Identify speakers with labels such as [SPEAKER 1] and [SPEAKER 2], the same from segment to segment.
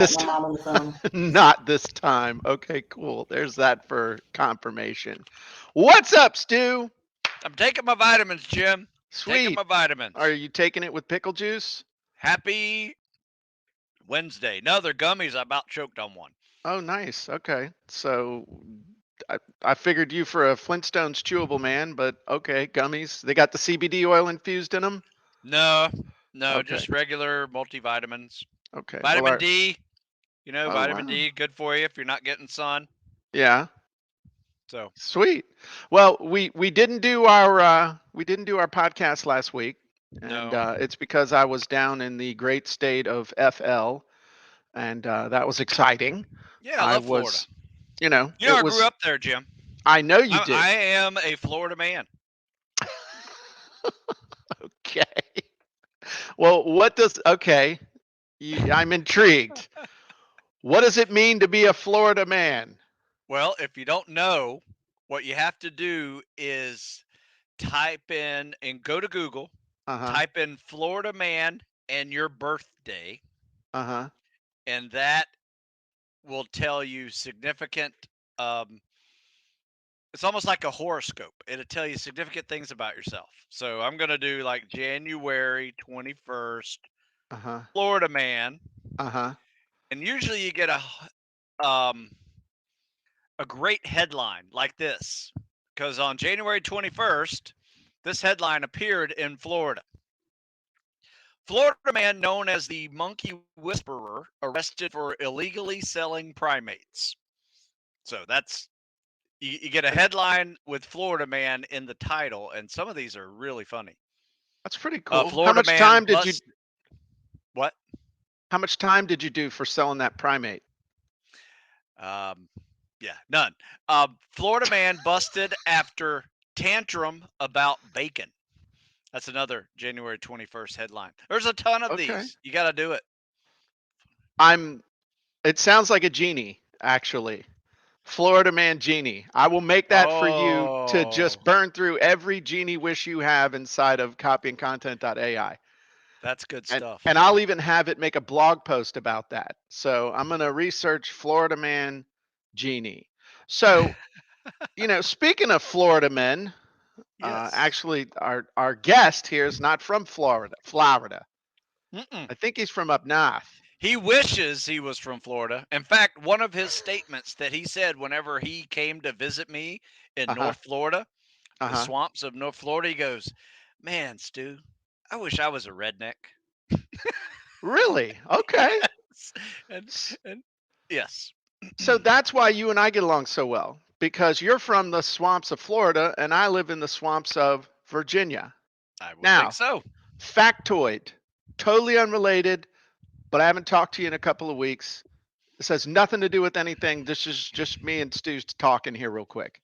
[SPEAKER 1] this
[SPEAKER 2] my
[SPEAKER 1] time.
[SPEAKER 2] mom on the phone.
[SPEAKER 1] Not this time. Okay, cool. There's that for confirmation. What's up, Stu?
[SPEAKER 3] I'm taking my vitamins, Jim. Taking
[SPEAKER 1] Sweet.
[SPEAKER 3] my
[SPEAKER 1] Are
[SPEAKER 3] vitamins.
[SPEAKER 1] you taking it with pickle juice?
[SPEAKER 3] Happy Wednesday. No, they're gummies. I about choked on one.
[SPEAKER 1] Oh, nice. Okay. So I figured you for a Flintstones chewable man, but okay, gummies. They got the CBD oil infused in them?
[SPEAKER 3] No, no,
[SPEAKER 1] Okay.
[SPEAKER 3] just regular multivitamins.
[SPEAKER 1] Okay. Well,
[SPEAKER 3] Vitamin D,
[SPEAKER 1] oh,
[SPEAKER 3] vitamin
[SPEAKER 1] wow.
[SPEAKER 3] D, good for you if you're not getting sun.
[SPEAKER 1] Yeah.
[SPEAKER 3] So,
[SPEAKER 1] Sweet. Well, we didn't do our podcast last week, and
[SPEAKER 3] no.
[SPEAKER 1] it's because I was down in the great state of FL, and that was exciting.
[SPEAKER 3] Yeah, I
[SPEAKER 1] I
[SPEAKER 3] love Florida.
[SPEAKER 1] was, you know,
[SPEAKER 3] You know,
[SPEAKER 1] it
[SPEAKER 3] I grew
[SPEAKER 1] was.
[SPEAKER 3] up there, Jim.
[SPEAKER 1] I know you did.
[SPEAKER 3] I am a Florida man.
[SPEAKER 1] Okay. Well, what does? Okay, I'm intrigued. What does it mean to be a Florida man?
[SPEAKER 3] Well, if you don't know, what you have to do is type in and go to Google,
[SPEAKER 1] Uh huh.
[SPEAKER 3] type in Florida man and your birthday,
[SPEAKER 1] Uh huh.
[SPEAKER 3] and that will tell you significant. Um, it's almost like a horoscope. It'll tell you significant things about yourself. So I'm gonna do like January 21st,
[SPEAKER 1] Uh huh.
[SPEAKER 3] Florida man,
[SPEAKER 1] Uh huh.
[SPEAKER 3] and usually you get um a great headline like this because on January 21st, this headline appeared in Florida. Florida man known as the Monkey Whisperer arrested for illegally selling primates. So that's you get a headline with Florida man in the title, and some of these are really funny.
[SPEAKER 1] That's pretty cool. How
[SPEAKER 3] Florida
[SPEAKER 1] much
[SPEAKER 3] man
[SPEAKER 1] time did you?
[SPEAKER 3] bust what?
[SPEAKER 1] How much time did you do for selling that primate?
[SPEAKER 3] Um, yeah, none. Florida man busted after tantrum about bacon. That's another January 21st headline. There's a ton of
[SPEAKER 1] Okay.
[SPEAKER 3] these. You got to do it.
[SPEAKER 1] I'm. It sounds like a genie, actually. Florida man genie. I will make that for you to
[SPEAKER 3] Oh,
[SPEAKER 1] just burn through every genie wish you have inside of copyandcontent.ai.
[SPEAKER 3] that's good
[SPEAKER 1] And
[SPEAKER 3] stuff.
[SPEAKER 1] and I'll even have it make a blog post about that. So I'm gonna research Florida man genie. So, speaking of Florida men,
[SPEAKER 3] Yes.
[SPEAKER 1] actually our guest here is not from Florida. Florida.
[SPEAKER 3] Mm-mm.
[SPEAKER 1] I think he's from up north.
[SPEAKER 3] He wishes he was from Florida. In fact, one of his statements that he said whenever he came to visit me in
[SPEAKER 1] Uh-huh.
[SPEAKER 3] North Florida, the
[SPEAKER 1] Uh-huh.
[SPEAKER 3] swamps of North Florida, he goes, "Man, Stu, I wish I was a redneck."
[SPEAKER 1] Really? Okay.
[SPEAKER 3] Yes. And yes.
[SPEAKER 1] So that's why you and I get along so well, because you're from the swamps of Florida and I live in the swamps of Virginia.
[SPEAKER 3] I would think
[SPEAKER 1] Now,
[SPEAKER 3] so.
[SPEAKER 1] factoid, totally unrelated, but I haven't talked to you in a couple of weeks. This has nothing to do with anything. This is just me and Stu's talking here real quick.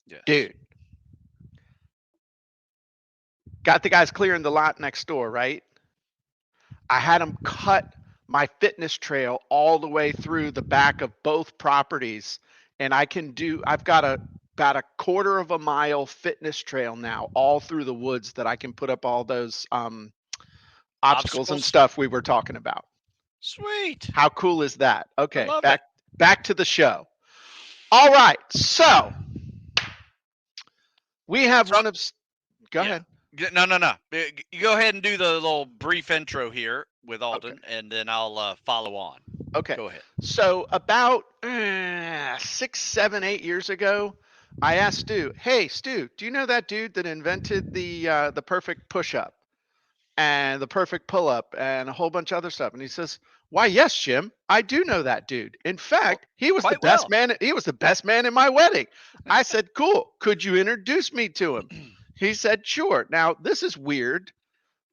[SPEAKER 3] Yes.
[SPEAKER 1] Dude, got the guys clearing the lot next door, right? I had them cut my fitness trail all the way through the back of both properties, and I've got about a quarter of a mile fitness trail now all through the woods that I can put up all those obstacles and
[SPEAKER 3] Obstacles.
[SPEAKER 1] stuff we were talking about.
[SPEAKER 3] Sweet.
[SPEAKER 1] How cool is that?
[SPEAKER 3] I
[SPEAKER 1] Okay,
[SPEAKER 3] love it.
[SPEAKER 1] back to the show. All right, so we have
[SPEAKER 3] So,
[SPEAKER 1] one of go
[SPEAKER 3] yeah.
[SPEAKER 1] ahead.
[SPEAKER 3] No, no, no. You go ahead and do the little brief intro here with
[SPEAKER 1] Okay.
[SPEAKER 3] Alden, and then I'll follow on.
[SPEAKER 1] Okay.
[SPEAKER 3] Go ahead.
[SPEAKER 1] So about 6, 7, 8 years ago, I asked Stu, "Hey, Stu, do you know that dude that invented the perfect push-up and the perfect pull-up and a whole bunch of other stuff?" And he says, "Why, yes, Jim, I do know that dude. In fact, he was the
[SPEAKER 3] Quite
[SPEAKER 1] best
[SPEAKER 3] well.
[SPEAKER 1] man. He was the best man in my wedding." I said, "Cool. Could you introduce me to him?" He said, "Sure." Now this is weird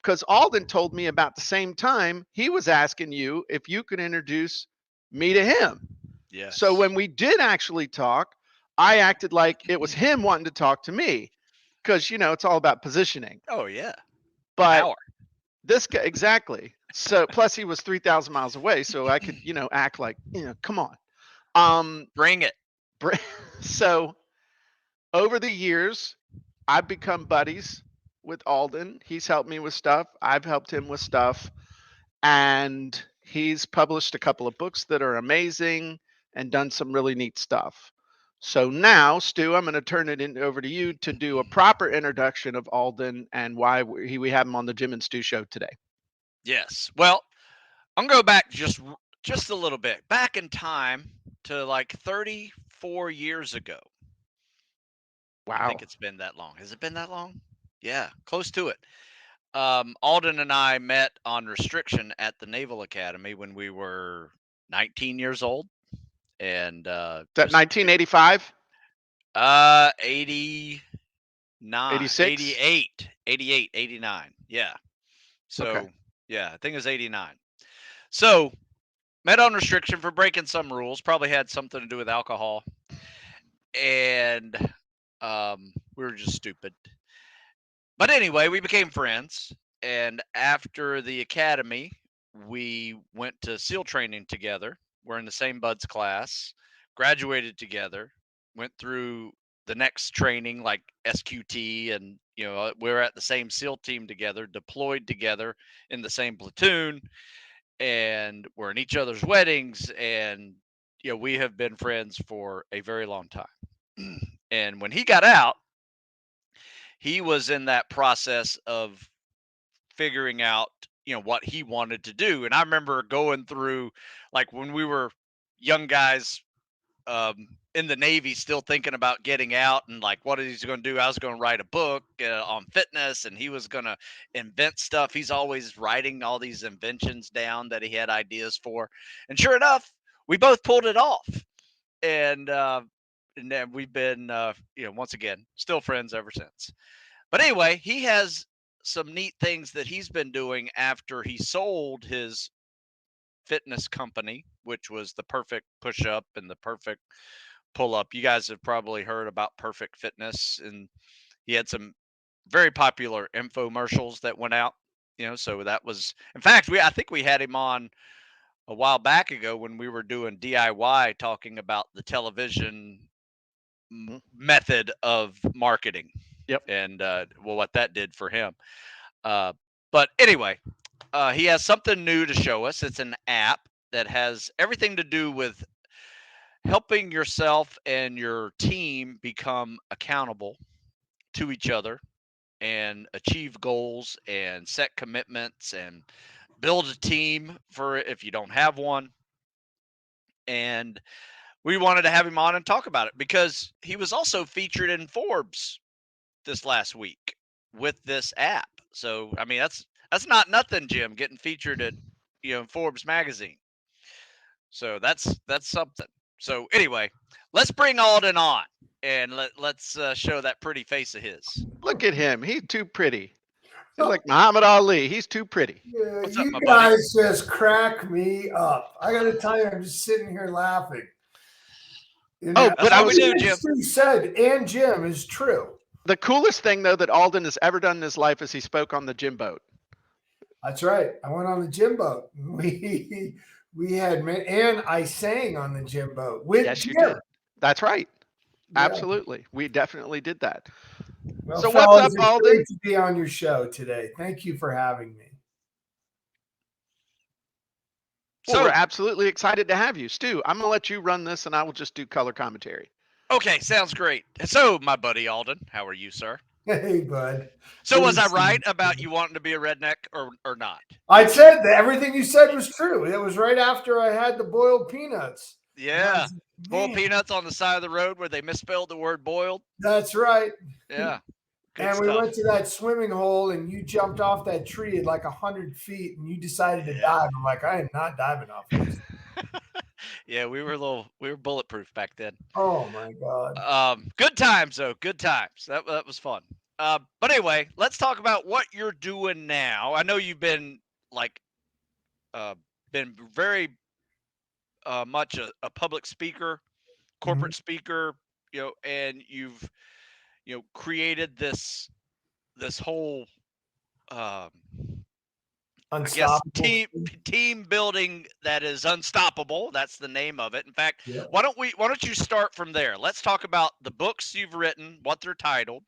[SPEAKER 1] because Alden told me about the same time he was asking you if you could introduce me to him. So
[SPEAKER 3] Yes.
[SPEAKER 1] when we did actually talk, I acted like it was him wanting to talk to me because, it's all about positioning.
[SPEAKER 3] Oh yeah.
[SPEAKER 1] But
[SPEAKER 3] Power.
[SPEAKER 1] this guy, exactly. So plus he was 3,000 miles away. So I could, act like, come on. Um,
[SPEAKER 3] Bring it.
[SPEAKER 1] so over the years, I've become buddies with Alden. He's helped me with stuff. I've helped him with stuff. And He's published a couple of books that are amazing and done some really neat stuff. So now, Stu, I'm going to turn it over to you to do a proper introduction of Alden and why we have him on the Jim and Stu show today.
[SPEAKER 3] Yes. Well, I'm gonna go back just a little bit, back in time to like 34 years ago. I
[SPEAKER 1] Wow.
[SPEAKER 3] think it's been that long. Has it been that long? Yeah, close to it. Alden and I met on restriction at the Naval Academy when we were 19 years old, and
[SPEAKER 1] Is that 1985?
[SPEAKER 3] 89,
[SPEAKER 1] 86?
[SPEAKER 3] 88, 88, 89. Yeah.
[SPEAKER 1] Okay.
[SPEAKER 3] So yeah, I think it was 89. So met on restriction for breaking some rules. Probably had something to do with alcohol, and we were just stupid. But anyway, we became friends, and after the academy, we went to SEAL training together. We're in the same buds class, graduated together, went through the next training like SQT, and we're at the same SEAL team together, deployed together in the same platoon, and we're in each other's weddings, and we have been friends for a very long time. And when he got out, he was in that process of figuring out what he wanted to do. And I remember going through, like, when we were young guys, in the Navy, still thinking about getting out and like what he's going to do. I was going to write a book on fitness, and he was going to invent stuff. He's always writing all these inventions down that he had ideas for, and sure enough, we both pulled it off. And then we've been once again still friends ever since. But anyway, he has some neat things that he's been doing after he sold his fitness company, which was the Perfect Pushup and the Perfect Pull-Up. You guys have probably heard about Perfect Fitness, and he had some very popular infomercials that went out. So that was, in fact, I think we had him on a while back ago when we were doing DIY, talking about the television
[SPEAKER 1] Mhm.
[SPEAKER 3] method of marketing,
[SPEAKER 1] Yep.
[SPEAKER 3] and well, what that did for him. Uh, but anyway, he has something new to show us. It's an app that has everything to do with helping yourself and your team become accountable to each other and achieve goals and set commitments and build a team for if you don't have one. And we wanted to have him on and talk about it because he was also featured in Forbes this last week with this app. So I mean, that's not nothing, Jim, getting featured at Forbes magazine. So that's something. So anyway, let's bring Alden on, and let's show that pretty face of his.
[SPEAKER 1] Look at him. He's too pretty. He's like Muhammad Ali. He's too pretty.
[SPEAKER 2] Yeah,
[SPEAKER 3] What's up,
[SPEAKER 2] you
[SPEAKER 3] my buddy?
[SPEAKER 2] guys just crack me up. I got to tell you, I'm just sitting here laughing. And
[SPEAKER 1] Oh,
[SPEAKER 3] That's
[SPEAKER 1] but I
[SPEAKER 3] what we
[SPEAKER 1] was
[SPEAKER 3] do, Jim.
[SPEAKER 2] Stu said, and Jim is true.
[SPEAKER 1] the coolest thing though that Alden has ever done in his life is he spoke on the gym boat.
[SPEAKER 2] That's right. I went on the gym boat. We had and I sang on the gym boat with
[SPEAKER 1] Yes, you
[SPEAKER 2] Jim.
[SPEAKER 1] did. That's right.
[SPEAKER 2] Yeah.
[SPEAKER 1] Absolutely. We definitely did that.
[SPEAKER 2] Well,
[SPEAKER 1] So what's up,
[SPEAKER 2] fellas, it's
[SPEAKER 1] Alden?
[SPEAKER 2] great to be on your show today. Thank you for having me.
[SPEAKER 1] Well, we're
[SPEAKER 3] So
[SPEAKER 1] absolutely excited to have you. Stu, I'm going to let you run this and I will just do color commentary.
[SPEAKER 3] okay, sounds great. So my buddy Alden, how are you, sir?
[SPEAKER 2] Hey, bud.
[SPEAKER 3] So was I right about you wanting to be a redneck or not?
[SPEAKER 2] I said that everything you said was true. It was right after I had the boiled peanuts.
[SPEAKER 3] Yeah. Boiled
[SPEAKER 2] Man,
[SPEAKER 3] peanuts on the side of the road where they misspelled the word boiled.
[SPEAKER 2] that's right.
[SPEAKER 3] Yeah. Good
[SPEAKER 2] And we
[SPEAKER 3] stuff.
[SPEAKER 2] went to that swimming hole, and you jumped off that tree at like 100 feet, and you decided to
[SPEAKER 3] Yeah.
[SPEAKER 2] dive. I'm like, I am not diving off this.
[SPEAKER 3] Yeah, we were bulletproof back then.
[SPEAKER 2] Oh my god.
[SPEAKER 3] Good times though, good times. That was fun. But anyway, let's talk about what you're doing now. I know you've been like uh been very much a public speaker,
[SPEAKER 2] Mhm.
[SPEAKER 3] corporate speaker, and you've created this whole um I guess
[SPEAKER 2] Unstoppable.
[SPEAKER 3] team building that is unstoppable. That's the name of it. In fact,
[SPEAKER 2] Yeah.
[SPEAKER 3] why don't you start from there? Let's talk about the books you've written, what they're titled,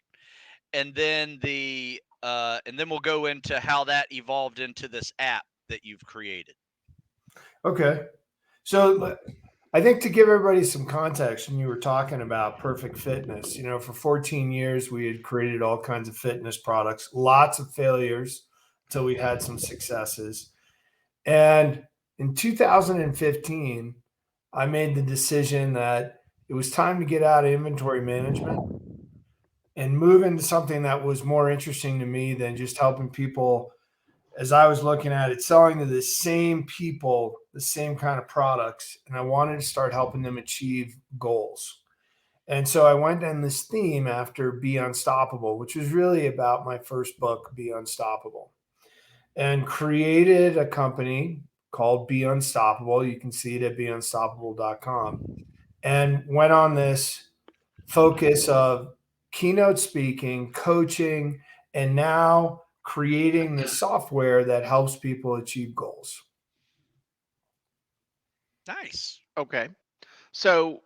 [SPEAKER 3] and then and then we'll go into how that evolved into this app that you've created.
[SPEAKER 2] Okay. So I think to give everybody some context, when you were talking about Perfect Fitness, for 14 years, we had created all kinds of fitness products, lots of failures until we had some successes. And in 2015, I made the decision that it was time to get out of inventory management and move into something that was more interesting to me than just helping people. As I was looking at it, selling to the same people, the same kind of products, and I wanted to start helping them achieve goals. And so I went on this theme after Be Unstoppable, which was really about my first book, Be Unstoppable, and created a company called Be Unstoppable. You can see it at beunstoppable.com, and went on this focus of keynote speaking, coaching, and now creating the software that helps people achieve goals.
[SPEAKER 3] Nice.
[SPEAKER 1] Okay. So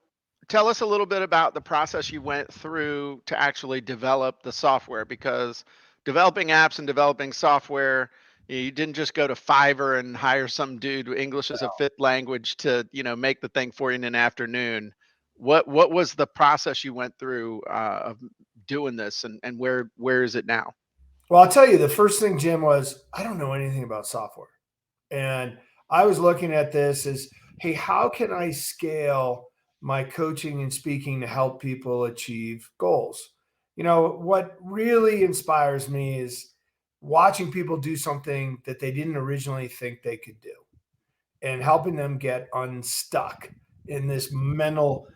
[SPEAKER 1] tell us a little bit about the process you went through to actually develop the software, because developing apps and developing software, you didn't just go to Fiverr and hire some dude with English as a fifth language to, make the thing for you in an afternoon. What was the process you went through of doing this, and where is it now?
[SPEAKER 2] Well, I'll tell you, the first thing, Jim, was I don't know anything about software. And I was looking at this as, hey, how can I scale my coaching and speaking to help people achieve goals? What really inspires me is watching people do something that they didn't originally think they could do and helping them get unstuck in this mental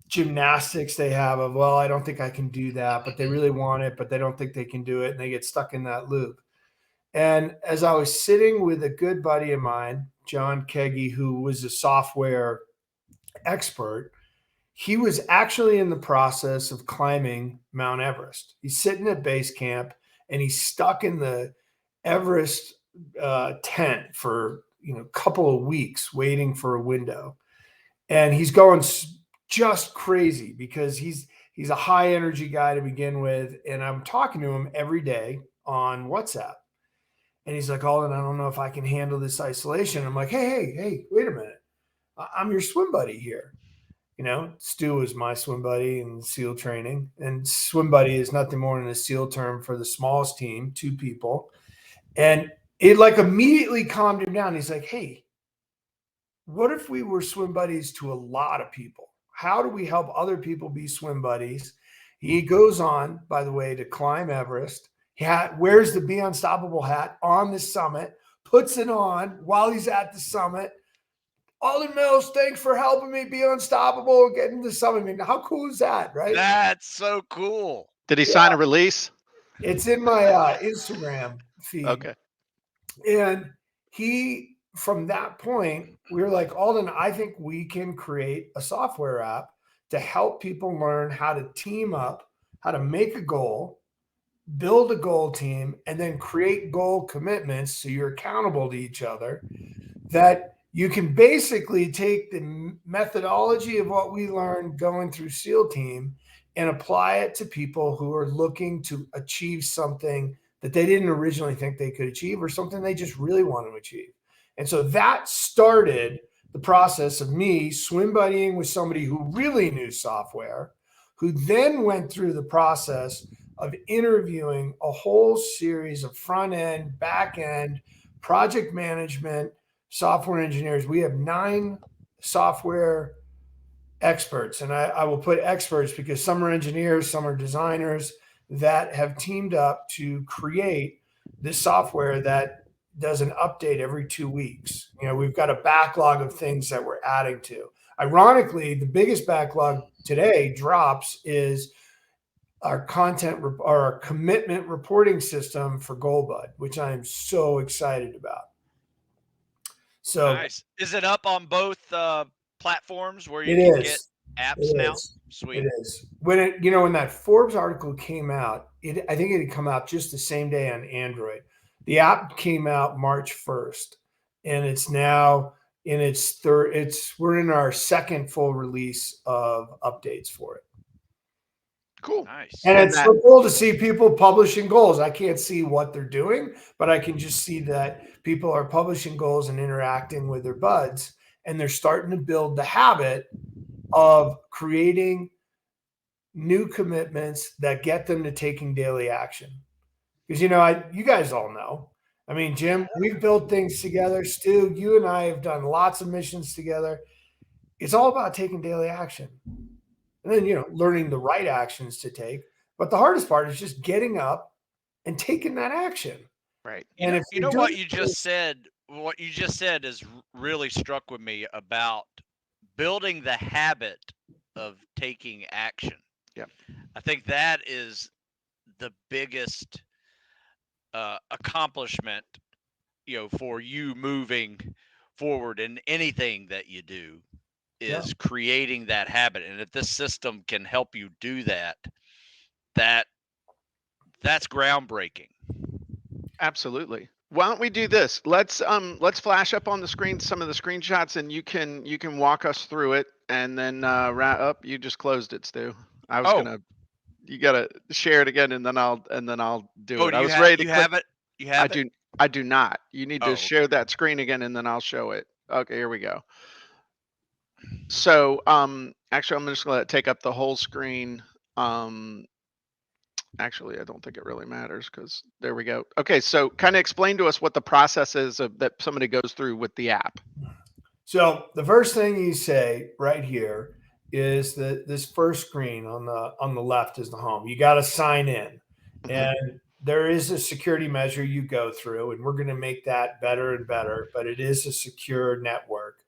[SPEAKER 2] gymnastics they have of, well, I don't think I can do that, but they really want it, but they don't think they can do it. And they get stuck in that loop. And as I was sitting with a good buddy of mine, John Keggy, who was a software expert, he was actually in the process of climbing Mount Everest. He's sitting at base camp and he's stuck in the Everest tent for a couple of weeks waiting for a window. And he's going just crazy because he's a high energy guy to begin with. And I'm talking to him every day on WhatsApp. And he's like, Alden, I don't know if I can handle this isolation. I'm like, hey, wait a minute. I'm your swim buddy here. Stu is my swim buddy in SEAL training. And swim buddy is nothing more than a SEAL term for the smallest team, 2 people. And it immediately calmed him down. He's like, hey, what if we were swim buddies to a lot of people? How do we help other people be swim buddies? He goes on, by the way, to climb Everest. He wears the Be Unstoppable hat on the summit, puts it on while he's at the summit. Alden Mills, thanks for helping me be unstoppable, getting to the summit. I mean, how cool is that, right?
[SPEAKER 3] That's so cool.
[SPEAKER 1] Did he sign a release?
[SPEAKER 2] It's in my Instagram feed.
[SPEAKER 1] Okay.
[SPEAKER 2] And from that point, we were like, Alden, I think we can create a software app to help people learn how to team up, how to make a goal, build a goal team, and then create goal commitments so you're accountable to each other, that you can basically take the methodology of what we learned going through SEAL Team and apply it to people who are looking to achieve something that they didn't originally think they could achieve, or something they just really want to achieve. And so that started the process of me swim buddying with somebody who really knew software, who then went through the process of interviewing a whole series of front end, back end, project management, software engineers. We have 9 software experts, and I will put experts because some are engineers, some are designers, that have teamed up to create this software that does an update every 2 weeks. We've got a backlog of things that we're adding to. Ironically, the biggest backlog today drops is our content or our commitment reporting system for GoalBud, which I am so excited about. So
[SPEAKER 3] nice. Is it up on both platforms where you
[SPEAKER 2] it
[SPEAKER 3] can
[SPEAKER 2] is.
[SPEAKER 3] get apps
[SPEAKER 2] It
[SPEAKER 3] now?
[SPEAKER 2] is.
[SPEAKER 3] Sweet.
[SPEAKER 2] It is. When that Forbes article came out, I think it had come out just the same day on Android. The app came out March 1st, and it's now in its we're in our second full release of updates for it.
[SPEAKER 1] Cool.
[SPEAKER 3] Nice.
[SPEAKER 2] And
[SPEAKER 1] And
[SPEAKER 2] it's
[SPEAKER 1] that,
[SPEAKER 2] so cool to see people publishing goals. I can't see what they're doing, but I can just see that people are publishing goals and interacting with their buds, and they're starting to build the habit of creating new commitments that get them to taking daily action. Because, you guys all know. I mean, Jim, we've built things together. Stu, you and I have done lots of missions together. It's all about taking daily action. And then, learning the right actions to take. But the hardest part is just getting up and taking that action.
[SPEAKER 1] right.
[SPEAKER 3] You
[SPEAKER 2] And
[SPEAKER 3] know,
[SPEAKER 2] if
[SPEAKER 3] you
[SPEAKER 2] you're
[SPEAKER 3] know
[SPEAKER 2] doing
[SPEAKER 3] what you just said. What you just said is really struck with me about building the habit of taking action.
[SPEAKER 1] Yep.
[SPEAKER 3] I think that is the biggest accomplishment, for you moving forward in anything that you do is creating that habit. And if this system can help you do that, that's groundbreaking.
[SPEAKER 1] Absolutely. Why don't we do this? Let's flash up on the screen some of the screenshots, and you can walk us through it, and then wrap up. You just closed it, Stu. I was
[SPEAKER 3] Oh,
[SPEAKER 1] gonna. You gotta share it again, and then I'll do
[SPEAKER 3] oh,
[SPEAKER 1] it.
[SPEAKER 3] do
[SPEAKER 1] I
[SPEAKER 3] you
[SPEAKER 1] was
[SPEAKER 3] have
[SPEAKER 1] ready to
[SPEAKER 3] you
[SPEAKER 1] click.
[SPEAKER 3] have it? You
[SPEAKER 1] I
[SPEAKER 3] have it?
[SPEAKER 1] do. I do not. You need to
[SPEAKER 3] Oh,
[SPEAKER 1] share
[SPEAKER 3] okay.
[SPEAKER 1] that screen again, and then I'll show it. Okay, here we go. So, actually, I'm just gonna take up the whole screen. Um, Actually, I don't think it really matters because there we go. Okay, so kind of explain to us what the process is that somebody goes through with the app.
[SPEAKER 2] So the first thing you say right here is that this first screen on the left is the home. You got to sign in,
[SPEAKER 1] Mhm.
[SPEAKER 2] and there is a security measure you go through, and we're going to make that better and better. But it is a secure network,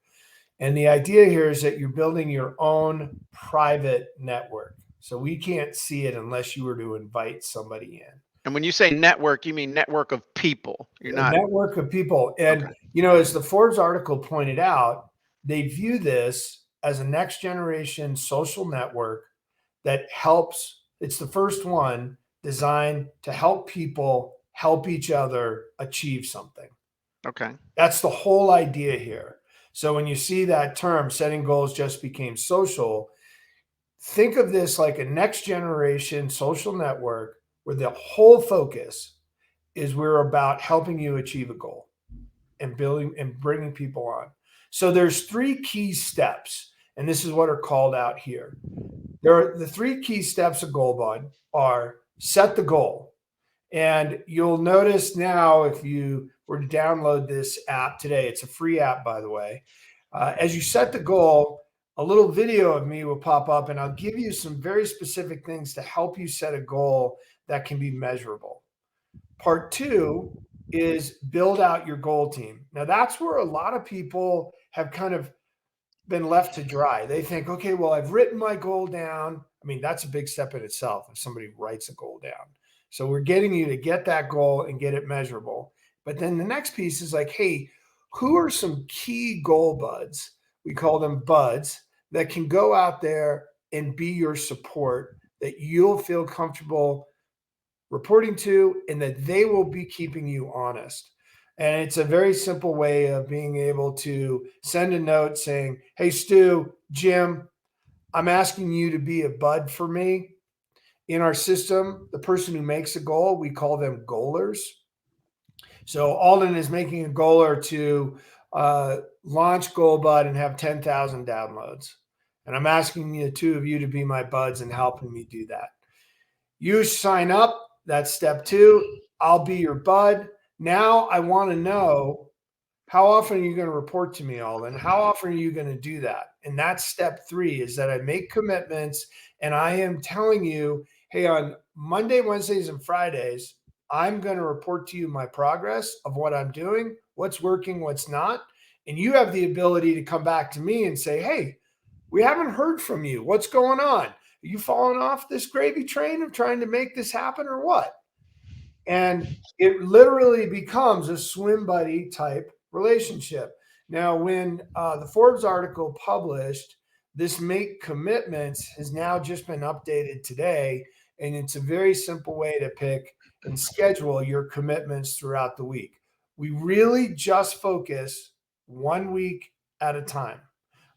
[SPEAKER 2] and the idea here is that you're building your own private network. So we can't see it unless you were to invite somebody in.
[SPEAKER 1] And when you say network, you mean network of people. You're
[SPEAKER 2] A
[SPEAKER 1] not
[SPEAKER 2] network of people.
[SPEAKER 1] okay.
[SPEAKER 2] And, as the Forbes article pointed out, they view this as a next generation social network that helps. It's the first one designed to help people help each other achieve something.
[SPEAKER 1] Okay.
[SPEAKER 2] That's the whole idea here. So when you see that term, setting goals just became social, think of this like a next generation social network where the whole focus is we're about helping you achieve a goal and building and bringing people on. So there's three key steps, and this is what are called out here. There are the three key steps of GoalBud are set the goal. And you'll notice now if you were to download this app today, it's a free app, by the way. As you set the goal, a little video of me will pop up, and I'll give you some very specific things to help you set a goal that can be measurable. Part two is build out your goal team. Now, that's where a lot of people have kind of been left to dry. They think, okay, well, I've written my goal down. I mean, that's a big step in itself if somebody writes a goal down. So we're getting you to get that goal and get it measurable. But then the next piece is like, hey, who are some key goal buds? We call them buds that can go out there and be your support that you'll feel comfortable reporting to and that they will be keeping you honest. And it's a very simple way of being able to send a note saying, hey, Stu, Jim, I'm asking you to be a bud for me. In our system, the person who makes a goal, we call them goalers. So Alden is making a goaler to launch GoalBud and have 10,000 downloads. And I'm asking the two of you to be my buds and helping me do that. You sign up. That's step two. I'll be your bud. Now I want to know how often are you going to report to me, Alden? How often are you going to do that? And that's step three is that I make commitments and I am telling you, hey, on Monday, Wednesdays, and Fridays, I'm going to report to you my progress of what I'm doing, what's working, what's not. And you have the ability to come back to me and say, hey, we haven't heard from you. What's going on? Are you falling off this gravy train of trying to make this happen or what? And it literally becomes a swim buddy type relationship. Now, when the Forbes article published, this make commitments has now just been updated today. And it's a very simple way to pick and schedule your commitments throughout the week. We really just focus 1 week at a time.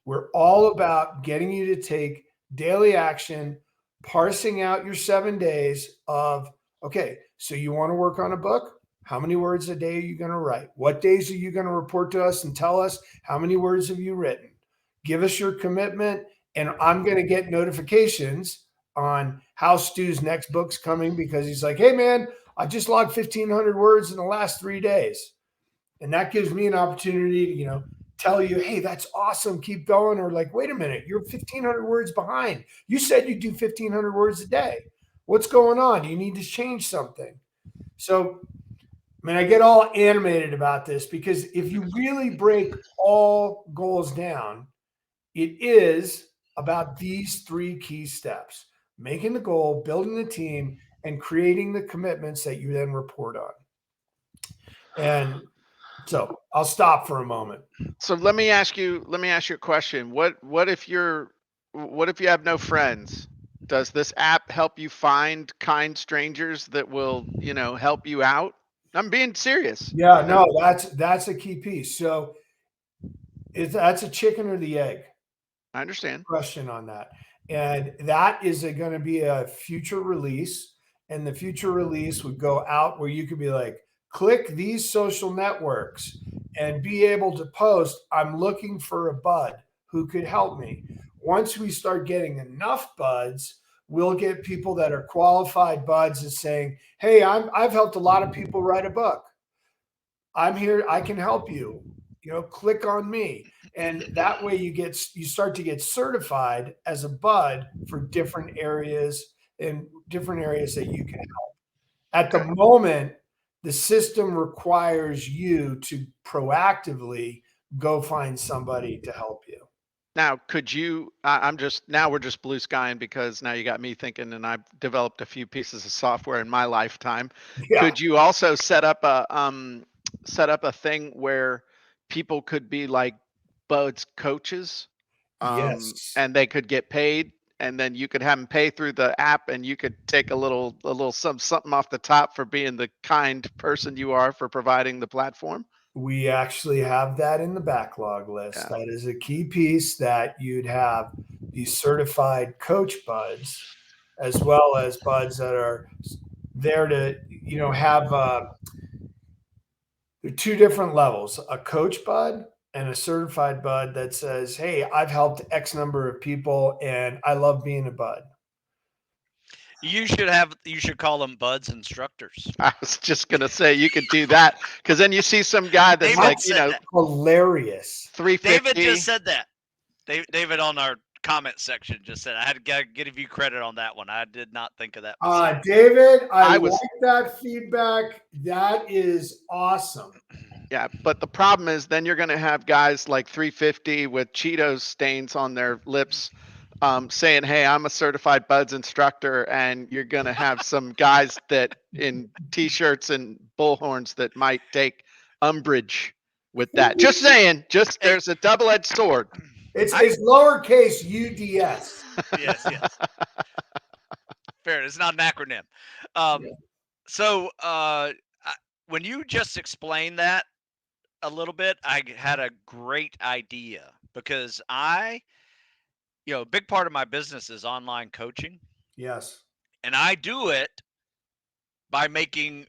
[SPEAKER 2] We're all about getting you to take daily action parsing out your 7 days of, okay, so you want to work on a book? How many words a day are you going to write? What days are you going to report to us and tell us how many words have you written? Give us your commitment, and I'm going to get notifications on how Stu's next book's coming, because he's like, hey, man, I just logged 1,500 words in the last 3 days. And that gives me an opportunity to, tell you, hey, that's awesome, keep going. Or like, wait a minute, you're 1,500 words behind. You said you do 1,500 words a day. What's going on? You need to change something. So, I mean, I get all animated about this because if you really break all goals down, it is about these 3 key steps: making the goal, building the team, and creating the commitments that you then report on. And so I'll stop for a moment.
[SPEAKER 1] So let me ask you a question. What if you have no friends? Does this app help you find kind strangers that will, help you out? I'm being serious.
[SPEAKER 2] Yeah, no, that's a key piece. So that's a chicken or the egg
[SPEAKER 1] I understand.
[SPEAKER 2] question on that. And that is going to be a future release. And the future release would go out where you could be like, click these social networks and be able to post, I'm looking for a bud who could help me. Once we start getting enough buds, we'll get people that are qualified buds and saying, hey, I've helped a lot of people write a book. I'm here. I can help you. Click on me. And that way you start to get certified as a bud for different areas that you can help. At the moment, the system requires you to proactively go find somebody to help you.
[SPEAKER 1] Now, could you, now we're just blue skying because now you got me thinking, and I've developed a few pieces of software in my lifetime.
[SPEAKER 2] Yeah.
[SPEAKER 1] Could you also set up a thing where people could be like Bud's coaches,
[SPEAKER 2] Yes.
[SPEAKER 1] and they could get paid, and then you could have them pay through the app, and you could take a little something off the top for being the kind person you are for providing the platform?
[SPEAKER 2] We actually have that in the backlog list.
[SPEAKER 1] Yeah.
[SPEAKER 2] That is a key piece, that you'd have these certified coach buds, as well as buds that are there to, have there are 2 different levels: a coach bud and a certified bud that says, hey, I've helped X number of people and I love being a bud.
[SPEAKER 3] You should call them buds instructors.
[SPEAKER 1] I was just gonna say you could do that, because then you see some guy that's
[SPEAKER 3] David
[SPEAKER 1] like,
[SPEAKER 3] said that.
[SPEAKER 2] Hilarious.
[SPEAKER 1] 350.
[SPEAKER 3] David just said that. David on our comment section just said, I had to give you credit on that one. I did not think of that.
[SPEAKER 2] David, I
[SPEAKER 1] was-
[SPEAKER 2] like that feedback. That is awesome.
[SPEAKER 1] Yeah, but the problem is then you're gonna have guys like 350 with Cheetos stains on their lips, saying, "Hey, I'm a certified Buds instructor," and you're gonna have some guys that in t-shirts and bullhorns that might take umbrage with that. Just saying, there's a double-edged sword.
[SPEAKER 2] It's lowercase UDS.
[SPEAKER 3] Yes. Fair. It's not an acronym. So when you just explained that a little bit, I had a great idea, because a big part of my business is online coaching.
[SPEAKER 2] Yes.
[SPEAKER 3] And I do it by making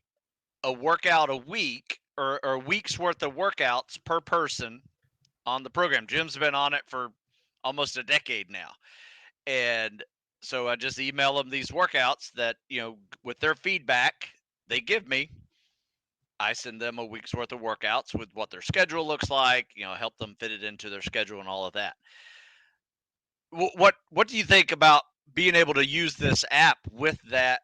[SPEAKER 3] a workout a week, or a week's worth of workouts per person on the program. Jim's been on it for almost a decade now. And so I just email them these workouts that, with their feedback they give me. I send them a week's worth of workouts with what their schedule looks like, help them fit it into their schedule and all of that. What do you think about being able to use this app with that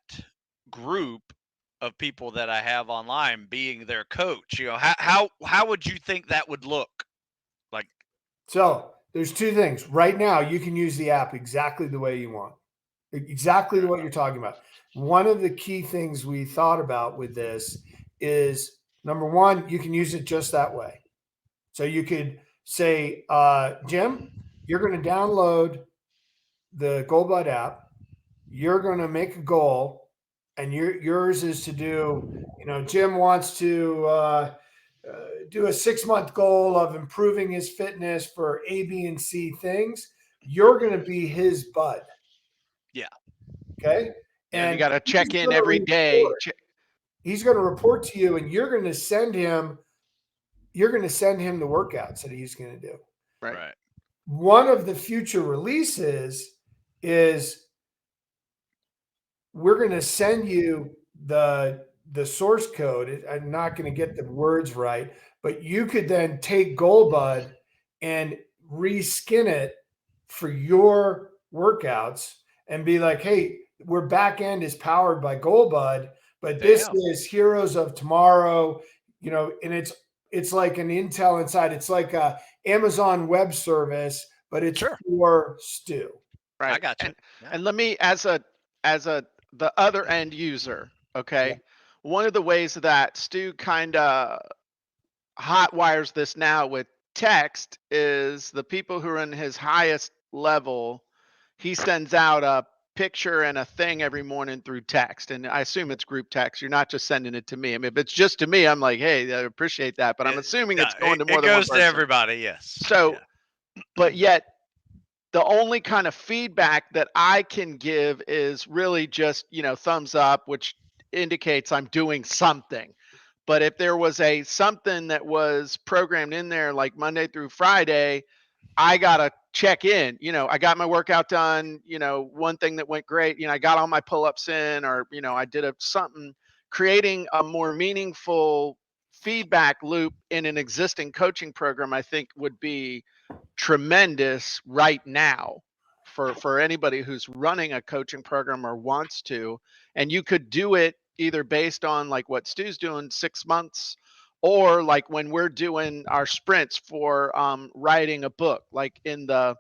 [SPEAKER 3] group of people that I have online, being their coach? How would you think that would look? Like,
[SPEAKER 2] so there's 2 things. Right now, you can use the app exactly the way you want, exactly what you're talking about. One of the key things we thought about with this is, number 1, you can use it just that way. So you could say, Jim, you're going to download the GoalBud app. You're going to make a goal, and yours is to do, Jim wants to do a 6-month goal of improving his fitness for A, B, and C things. You're going to be his bud.
[SPEAKER 3] Yeah.
[SPEAKER 2] Okay.
[SPEAKER 1] And you
[SPEAKER 2] And
[SPEAKER 1] got to
[SPEAKER 2] he's
[SPEAKER 1] check in
[SPEAKER 2] gonna
[SPEAKER 1] every day.
[SPEAKER 2] report. He's going to report to you, and you're going to send him the workouts that he's going to do.
[SPEAKER 3] Right.
[SPEAKER 2] One of the future releases is we're going to send you the source code. I'm not going to get the words right, but you could then take Goldbud and reskin it for your workouts and be like, hey, we're back end is powered by Goldbud, but this is Heroes of Tomorrow, and it's like an Intel inside. It's like a Amazon Web Service, but it's for Stu.
[SPEAKER 1] Right.
[SPEAKER 3] I got you.
[SPEAKER 1] And let me, as the other end user, okay. One of the ways that Stu kind of hot wires this now with text is the people who are in his highest level, he sends out a picture and a thing every morning through text. And I assume it's group text. You're not just sending it to me. I mean, if it's just to me, I'm like, hey, I appreciate that. But I'm assuming it's going to more than one person.
[SPEAKER 3] It goes to everybody, yes.
[SPEAKER 1] So, but yet the only kind of feedback that I can give is really just, thumbs up, which indicates I'm doing something. But if there was something that was programmed in there like Monday through Friday, I got to check in. I got my workout done. One thing that went great, I got all my pull-ups in, or, I did something, creating a more meaningful feedback loop in an existing coaching program, I think would be tremendous right now for anybody who's running a coaching program or wants to. And you could do it either based on like what Stu's doing, 6 months, or like when we're doing our sprints for writing a book, like in the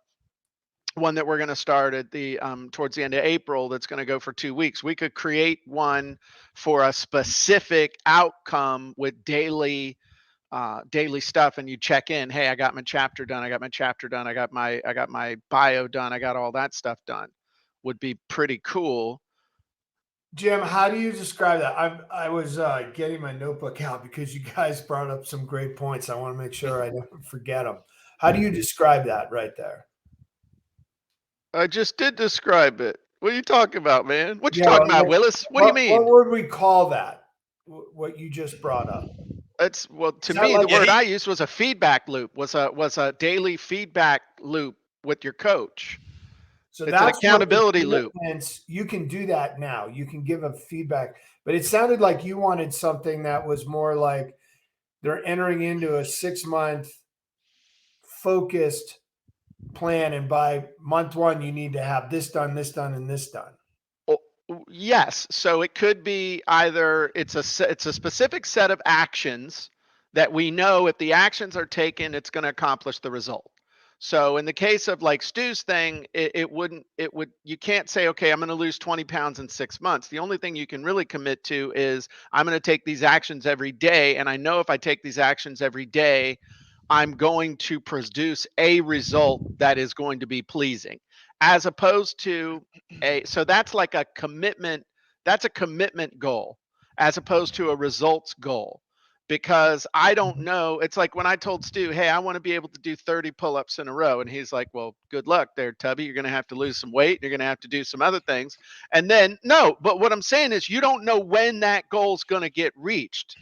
[SPEAKER 1] one that we're going to start at the towards the end of April, that's going to go for 2 weeks. We could create one for a specific outcome with daily stuff, and you check in. Hey, I got my chapter done. I got my bio done. I got all that stuff done. Would be pretty cool.
[SPEAKER 2] Jim, how do you describe that? I was getting my notebook out because you guys brought up some great points. I want to make sure I don't forget them. How do you describe that right there?
[SPEAKER 1] I just did describe it. What are you talking about, man? What you talking about, Willis? What do you mean?
[SPEAKER 2] What would we call that? What you just brought up?
[SPEAKER 1] To me, the word I used was a feedback loop. Was a daily feedback loop with your coach.
[SPEAKER 2] So
[SPEAKER 1] it's an accountability loop.
[SPEAKER 2] You can do that now. You can give a feedback, but it sounded like you wanted something that was more like they're entering into a 6-month focused plan, and by month 1 you need to have this done, this done, and this done.
[SPEAKER 1] Yes. So it could be either it's a specific set of actions that we know if the actions are taken, it's going to accomplish the result. So in the case of like Stu's thing, you can't say, okay, I'm going to lose 20 pounds in 6 months. The only thing you can really commit to is I'm going to take these actions every day. And I know if I take these actions every day, I'm going to produce a result that is going to be pleasing, as opposed to so that's like a commitment. That's a commitment goal as opposed to a results goal. Because I don't know. It's like when I told Stu, hey, I want to be able to do 30 pull-ups in a row. And he's like, well, good luck there, Tubby. You're going to have to lose some weight. You're going to have to do some other things. And then, no, but what I'm saying is you don't know when that goal is going to get reached.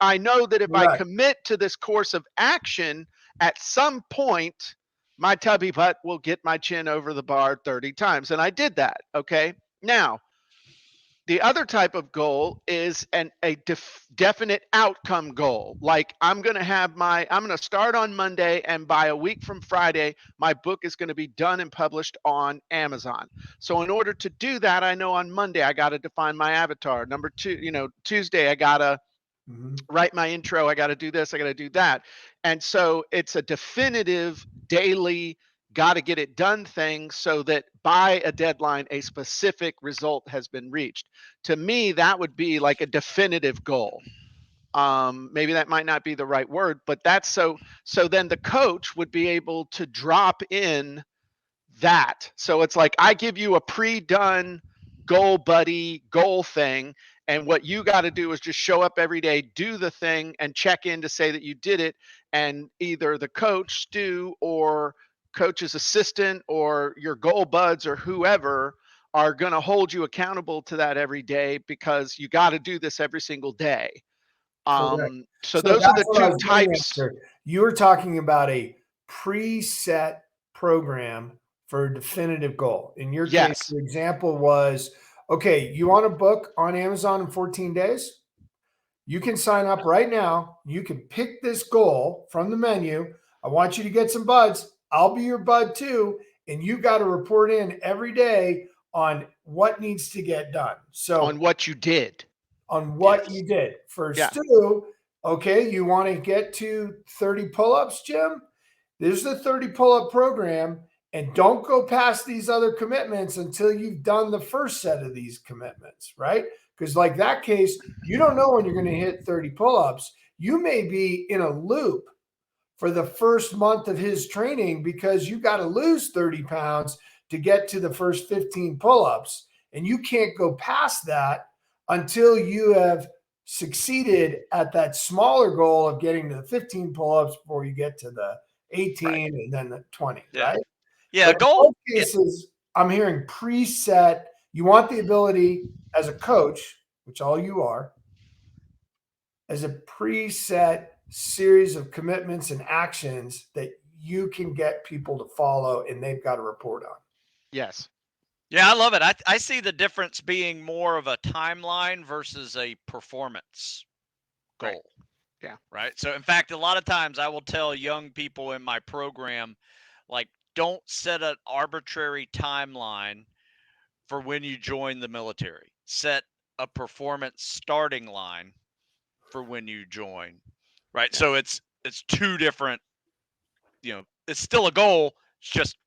[SPEAKER 1] I know that if I commit to this course of action, at some point, my tubby butt will get my chin over the bar 30 times. And I did that. Okay. Now, the other type of goal is a definite outcome goal. Like I'm going to start on Monday, and by a week from Friday, my book is going to be done and published on Amazon. So in order to do that, I know on Monday, I got to define my avatar. Number 2, Tuesday, I got to write my intro. I got to do this. I got to do that. And so it's a definitive daily got to get it done thing so that by a deadline, a specific result has been reached. To me, that would be like a definitive goal. Maybe that might not be the right word, but that's so then the coach would be able to drop in that. So it's like, I give you a pre-done goal buddy goal thing. And what you got to do is just show up every day, do the thing, and check in to say that you did it. And either the coach, Stu, or coach's assistant, or your goal buds, or whoever are going to hold you accountable to that every day because you got to do this every single day.
[SPEAKER 2] Correct.
[SPEAKER 1] So
[SPEAKER 2] So
[SPEAKER 1] those are
[SPEAKER 2] that's
[SPEAKER 1] the
[SPEAKER 2] what I
[SPEAKER 1] two
[SPEAKER 2] was getting at,
[SPEAKER 1] types.
[SPEAKER 2] sir. You were talking about a preset program for a definitive goal. In your case,
[SPEAKER 1] Yes.
[SPEAKER 2] the example was, okay, you want a book on Amazon in 14 days? You can sign up right now. You can pick this goal from the menu. I want you to get some buds. I'll be your bud too. And you got to report in every day on what needs to get done. So
[SPEAKER 1] On what you did.
[SPEAKER 2] on what
[SPEAKER 3] Yes.
[SPEAKER 2] you did. For
[SPEAKER 1] Yeah.
[SPEAKER 2] Stu, okay, you want to get to 30 pull-ups, Jim? This is the 30 pull-up program. And don't go past these other commitments until you've done the first set of these commitments, right? Because, like that case, you don't know when you're going to hit 30 pull-ups. You may be in a loop for the first month of his training because you got to lose 30 pounds to get to the first 15 pull-ups. And you can't go past that until you have succeeded at that smaller goal of getting to the 15 pull-ups before you get to the 18
[SPEAKER 1] Right.
[SPEAKER 2] and then the 20,
[SPEAKER 3] Yeah.
[SPEAKER 2] right?
[SPEAKER 3] Yeah.
[SPEAKER 2] But in
[SPEAKER 3] Goal.
[SPEAKER 2] both cases, I'm hearing preset. You want the ability as a coach, which all you are, as a preset series of commitments and actions that you can get people to follow and they've got to report on.
[SPEAKER 1] Yes.
[SPEAKER 3] Yeah, I love it. I see the difference being more of a timeline versus a performance goal.
[SPEAKER 1] Right. Yeah.
[SPEAKER 3] Right. So, in fact, a lot of times I will tell young people in my program, like, don't set an arbitrary timeline for when you join the military. Set a performance starting line for when you join. Right.
[SPEAKER 1] Yeah.
[SPEAKER 3] So it's two different, it's still a goal. It's just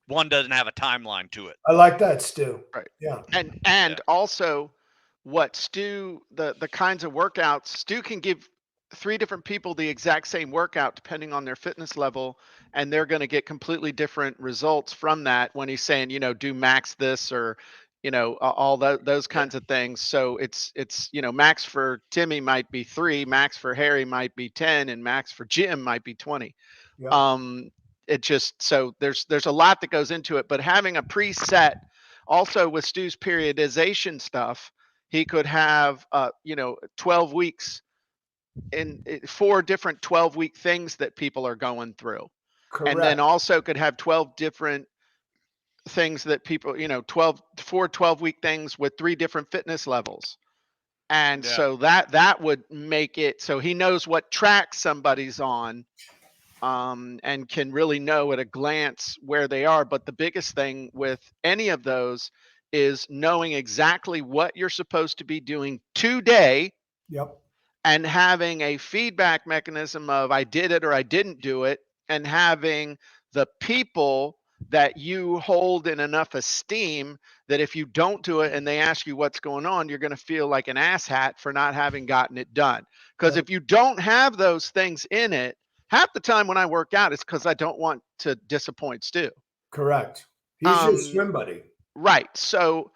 [SPEAKER 3] one doesn't have a timeline to it.
[SPEAKER 2] I like that, Stu.
[SPEAKER 1] Right.
[SPEAKER 2] Yeah.
[SPEAKER 1] And
[SPEAKER 3] Yeah.
[SPEAKER 1] also what Stu, the kinds of workouts, Stu can give 3 different people the exact same workout depending on their fitness level, and they're going to get completely different results from that when he's saying, do max this or all those kinds of things. So it's max for Timmy might be 3, max for Harry might be 10, and max for Jim might be 20.
[SPEAKER 2] Yep.
[SPEAKER 1] It just, so there's a lot that goes into it, but having a preset, also with Stu's periodization stuff, he could have 12 weeks in 4 different 12-week things that people are going through. And then
[SPEAKER 2] Correct.
[SPEAKER 1] also could have 12 different things that people, 12-week things with 3 different fitness levels. And
[SPEAKER 3] Yeah.
[SPEAKER 1] so that would make it so he knows what track somebody's on, and can really know at a glance where they are. But the biggest thing with any of those is knowing exactly what you're supposed to be doing today
[SPEAKER 2] Yep.
[SPEAKER 1] and having a feedback mechanism of I did it or I didn't do it, and having the people that you hold in enough esteem that if you don't do it and they ask you what's going on, you're going to feel like an asshat for not having gotten it done. Because
[SPEAKER 2] Yep.
[SPEAKER 1] if you don't have those things in it, half the time when I work out, it's because I don't want to disappoint Stu.
[SPEAKER 2] Correct. He's your swim buddy.
[SPEAKER 1] Right. So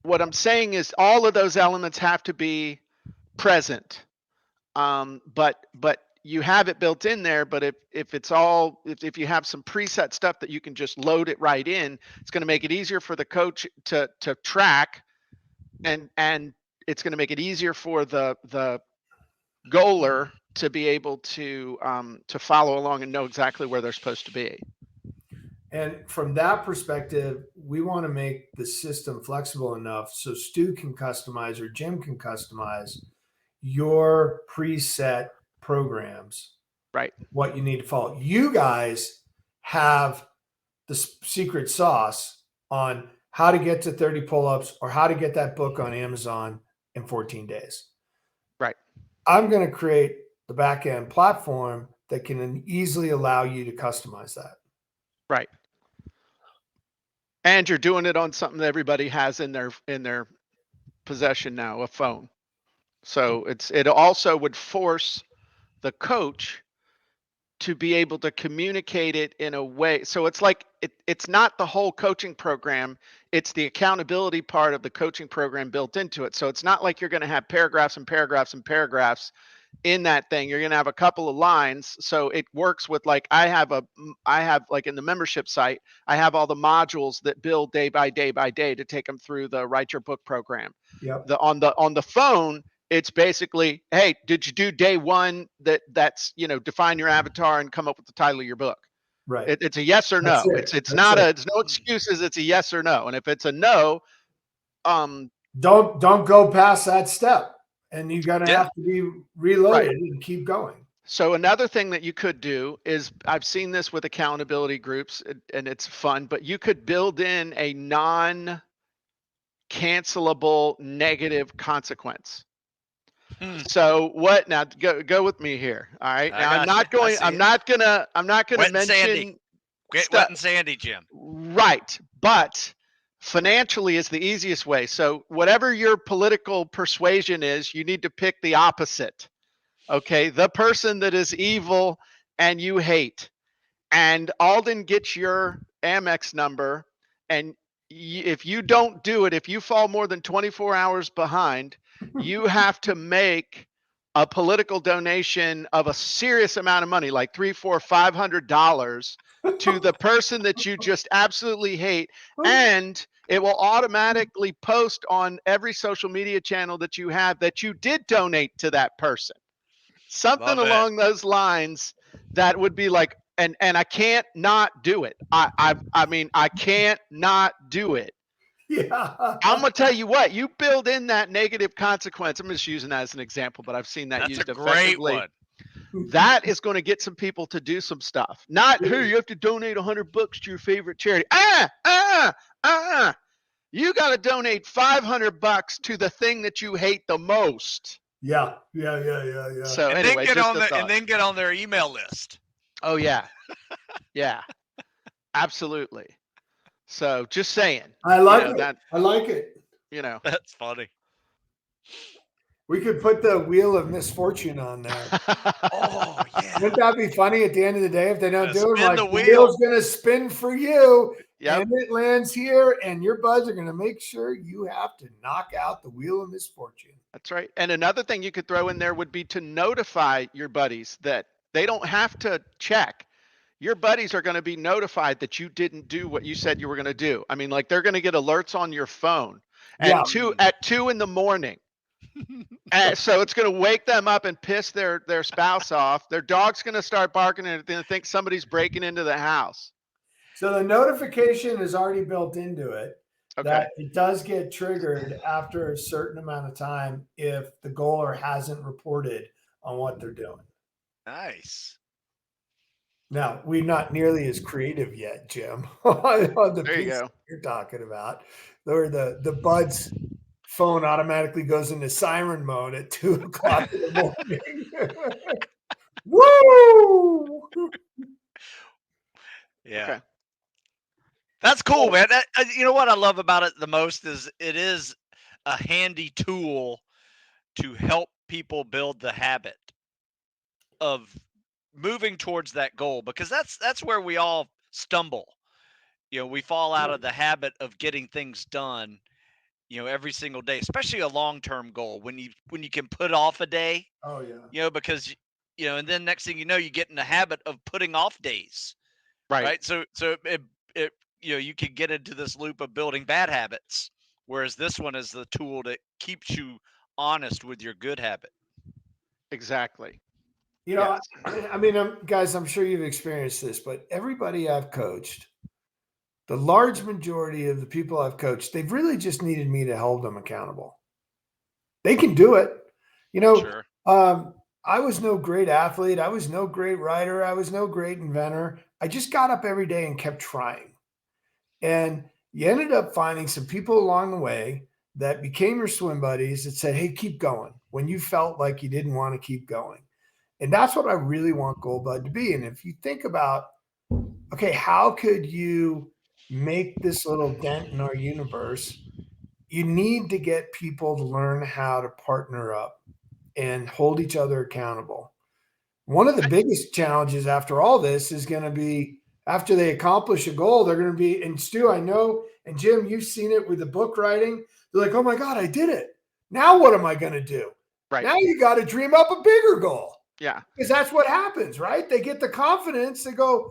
[SPEAKER 1] what I'm saying is all of those elements have to be present. But you have it built in there. But if it's all, if you have some preset stuff that you can just load it right in, it's going to make it easier for the coach to track, and it's going to make it easier for the goaler to be able to follow along and know exactly where they're supposed to be.
[SPEAKER 2] And from that perspective, we want to make the system flexible enough so Stu can customize or Jim can customize your preset programs,
[SPEAKER 1] Right.
[SPEAKER 2] what you need to follow. You guys have the secret sauce on how to get to 30 pull-ups or how to get that book on Amazon in 14 days.
[SPEAKER 1] Right.
[SPEAKER 2] I'm going to create the back-end platform that can easily allow you to customize that.
[SPEAKER 1] Right. And you're doing it on something that everybody has in their possession now, a phone. So it also would force the coach to be able to communicate it in a way. So it's like it's not the whole coaching program, it's the accountability part of the coaching program built into it. So it's not like you're going to have paragraphs and paragraphs and paragraphs. in that thing, you're going to have a couple of lines. So it works with like, I have like in the membership site, I have all the modules that build day by day by day to take them through the Write Your Book program.
[SPEAKER 2] Yep.
[SPEAKER 1] On the phone, it's basically, hey, did you do day one? That's, define your avatar and come up with the title of your book.
[SPEAKER 2] Right.
[SPEAKER 1] It's a yes or
[SPEAKER 2] That's
[SPEAKER 1] no.
[SPEAKER 2] it.
[SPEAKER 1] It's
[SPEAKER 2] That's
[SPEAKER 1] not
[SPEAKER 2] it.
[SPEAKER 1] it's no excuses. It's a yes or no. And if it's a no,
[SPEAKER 2] don't go past that step, and you're gonna
[SPEAKER 3] Yeah.
[SPEAKER 2] have to be reloaded
[SPEAKER 1] Right.
[SPEAKER 2] and keep going.
[SPEAKER 1] So another thing that you could do is, I've seen this with accountability groups, and it's fun, but you could build in a non-cancelable negative consequence. So what now, go with me here. All right.
[SPEAKER 3] I
[SPEAKER 1] Now I'm
[SPEAKER 3] got you.
[SPEAKER 1] not going,
[SPEAKER 3] I see
[SPEAKER 1] I'm
[SPEAKER 3] it.
[SPEAKER 1] not gonna
[SPEAKER 3] Wet and sandy.
[SPEAKER 1] mention
[SPEAKER 3] Get
[SPEAKER 1] stuff.
[SPEAKER 3] wet and sandy, Jim.
[SPEAKER 1] Right. But financially is the easiest way. So whatever your political persuasion is, you need to pick the opposite. Okay. The person that is evil and you hate. And Alden gets your Amex number, and if you don't do it, if you fall more than 24 hours behind, you have to make a political donation of a serious amount of money, like $300, $400, $500 to the person that you just absolutely hate. And it will automatically post on every social media channel that you have that you did donate to that person. Something
[SPEAKER 3] Love it.
[SPEAKER 1] along those lines that would be like, and I can't not do it. I mean, I can't not do it.
[SPEAKER 2] Yeah.
[SPEAKER 1] I'm gonna tell you what, you build in that negative consequence. I'm just using that as an example, but I've seen that
[SPEAKER 3] That's
[SPEAKER 1] used
[SPEAKER 3] a great
[SPEAKER 1] effectively.
[SPEAKER 3] one.
[SPEAKER 1] That is going to get some people to do some stuff. Not, hey, you have to donate $100 to your favorite charity. You got to donate $500 to the thing that you hate the most.
[SPEAKER 2] Yeah.
[SPEAKER 1] So
[SPEAKER 3] And
[SPEAKER 1] anyway,
[SPEAKER 3] then get on their email list.
[SPEAKER 1] Oh yeah, yeah, absolutely. So just saying.
[SPEAKER 2] I like it. I like it.
[SPEAKER 3] That's funny.
[SPEAKER 2] We could put the wheel of misfortune on there.
[SPEAKER 3] Oh yeah.
[SPEAKER 2] Wouldn't that be funny at the end of the day if they don't do it?
[SPEAKER 3] Spin
[SPEAKER 2] Like,
[SPEAKER 3] the
[SPEAKER 2] the
[SPEAKER 3] wheel.
[SPEAKER 2] wheel's gonna spin for you,
[SPEAKER 1] Yep.
[SPEAKER 2] and it lands here, and your buds are gonna make sure you have to knock out the wheel of misfortune.
[SPEAKER 1] That's right. And another thing you could throw in there would be to notify your buddies that they don't have to check. Your buddies are going to be notified that you didn't do what you said you were going to do. I mean, like, they're going to get alerts on your phone at
[SPEAKER 2] Yeah.
[SPEAKER 1] 2 in the morning. And so it's going to wake them up and piss their spouse off. Their dog's going to start barking and they think somebody's breaking into the house.
[SPEAKER 2] So the notification is already built into it.
[SPEAKER 1] Okay.
[SPEAKER 2] That it does get triggered after a certain amount of time if the goaler hasn't reported on what they're doing.
[SPEAKER 3] Nice.
[SPEAKER 2] Now, we're not nearly as creative yet, Jim, on the
[SPEAKER 1] There you
[SPEAKER 2] piece
[SPEAKER 1] go.
[SPEAKER 2] you're talking about. Or the Bud's phone automatically goes into siren mode at 2:00 in the morning. Woo!
[SPEAKER 3] Yeah.
[SPEAKER 1] Okay.
[SPEAKER 3] That's cool, man. You know what I love about it the most is it is a handy tool to help people build the habit of moving towards that goal, because that's where we all stumble. We fall out of the habit of getting things done, every single day, especially a long-term goal when you can put off a day,
[SPEAKER 2] Oh yeah.
[SPEAKER 3] because and then next thing you know, you get in the habit of putting off days.
[SPEAKER 1] Right.
[SPEAKER 3] So it you can get into this loop of building bad habits, whereas this one is the tool that keeps you honest with your good habit.
[SPEAKER 1] Exactly.
[SPEAKER 2] I mean, guys, I'm sure you've experienced this, but everybody I've coached, the large majority of the people I've coached, they've really just needed me to hold them accountable. They can do it.
[SPEAKER 3] Sure.
[SPEAKER 2] I was no great athlete. I was no great writer. I was no great inventor. I just got up every day and kept trying. And you ended up finding some people along the way that became your swim buddies that said, hey, keep going when you felt like you didn't want to keep going. And that's what I really want Gold Bud to be. And if you think about, okay, how could you make this little dent in our universe? You need to get people to learn how to partner up and hold each other accountable. One of the biggest challenges after all this is going to be after they accomplish a goal, they're going to be, and Stu, I know, and Jim, you've seen it with the book writing. They're like, oh my God, I did it. Now what am I going to do?
[SPEAKER 1] Right.
[SPEAKER 2] Now you got to dream up a bigger goal.
[SPEAKER 1] Yeah.
[SPEAKER 2] Because that's what happens, right? They get the confidence. They go,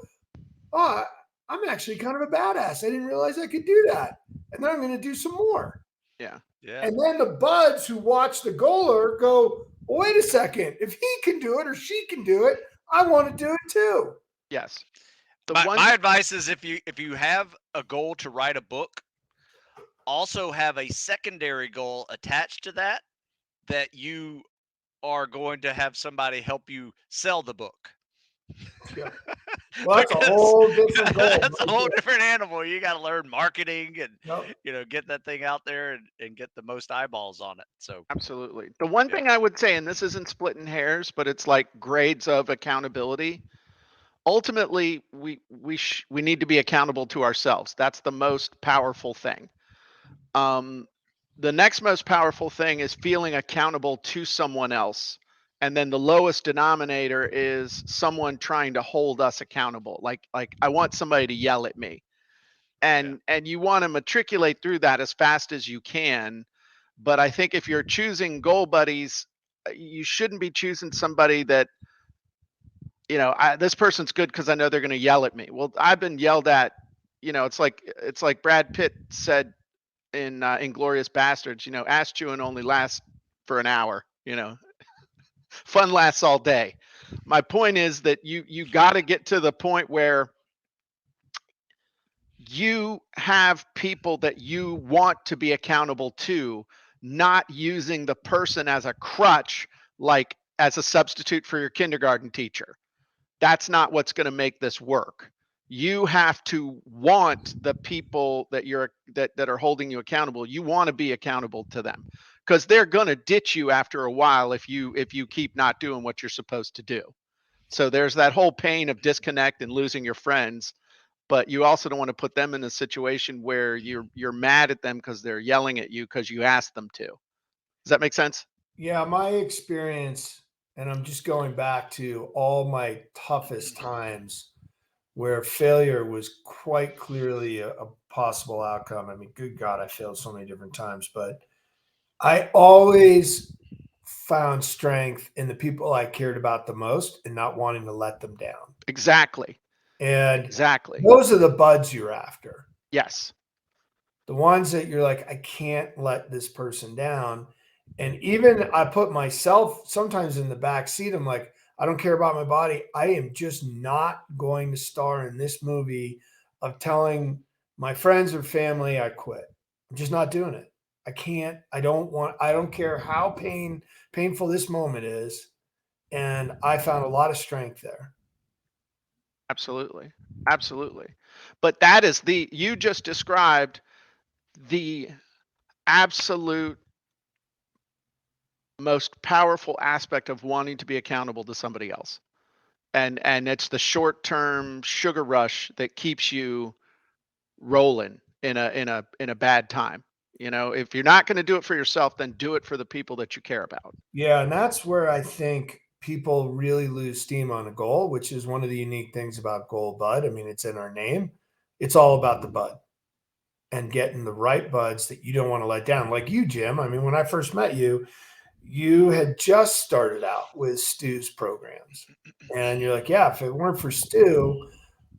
[SPEAKER 2] oh, I'm actually kind of a badass. I didn't realize I could do that. And then I'm going to do some more.
[SPEAKER 1] Yeah.
[SPEAKER 3] Yeah.
[SPEAKER 2] And then the buds who watch the goaler go, well, wait a second. If he can do it or she can do it, I want to do it too.
[SPEAKER 1] Yes.
[SPEAKER 3] My advice is if you have a goal to write a book, also have a secondary goal attached to that you are going to have somebody help you sell the book.
[SPEAKER 2] Yeah. Well, that's a whole different goal.
[SPEAKER 3] That's a whole different animal. You got to learn marketing and
[SPEAKER 2] Yep.
[SPEAKER 3] get that thing out there and get the most eyeballs on it. So
[SPEAKER 1] Absolutely. The one thing I would say, and this isn't splitting hairs, but it's like grades of accountability. Ultimately, we need to be accountable to ourselves. That's the most powerful thing. The next most powerful thing is feeling accountable to someone else. And then the lowest denominator is someone trying to hold us accountable. Like I want somebody to yell at me. And you want to matriculate through that as fast as you can. But I think if you're choosing goal buddies, you shouldn't be choosing somebody that, this person's good because I know they're going to yell at me. Well, I've been yelled at. It's like Brad Pitt said in Inglorious Bastards. Ass chewing only lasts for an hour. Fun lasts all day. My point is that you got to get to the point where you have people that you want to be accountable to, not using the person as a crutch, like as a substitute for your kindergarten teacher. That's not what's going to make this work. You have to want the people that that are holding you accountable. You want to be accountable to them, because they're going to ditch you after a while if you keep not doing what you're supposed to do. So there's that whole pain of disconnect and losing your friends, but you also don't want to put them in a situation where you're mad at them because they're yelling at you because you asked them to. Does that make sense?
[SPEAKER 2] Yeah, my experience, and I'm just going back to all my toughest times where failure was quite clearly a possible outcome. I mean, good God, I failed so many different times, but I always found strength in the people I cared about the most and not wanting to let them down.
[SPEAKER 1] Exactly.
[SPEAKER 2] And
[SPEAKER 1] Exactly.
[SPEAKER 2] those are the buds you're after.
[SPEAKER 1] Yes.
[SPEAKER 2] The ones that you're like, I can't let this person down. And even I put myself sometimes in the back seat. I'm like, I don't care about my body. I am just not going to star in this movie of telling my friends or family I quit. I'm just not doing it. I can't. I don't care how painful this moment is. And I found a lot of strength there.
[SPEAKER 1] Absolutely. Absolutely. But that is you just described the absolute most powerful aspect of wanting to be accountable to somebody else. And it's the short-term sugar rush that keeps you rolling in a bad time. If you're not going to do it for yourself, then do it for the people that you care about.
[SPEAKER 2] Yeah, and that's where I think people really lose steam on a goal, which is one of the unique things about Goal Bud. I mean, it's in our name. It's all about the bud and getting the right buds that you don't want to let down. Like you, Jim. I mean, when I first met you, you had just started out with Stu's programs. And you're like, yeah, if it weren't for Stu,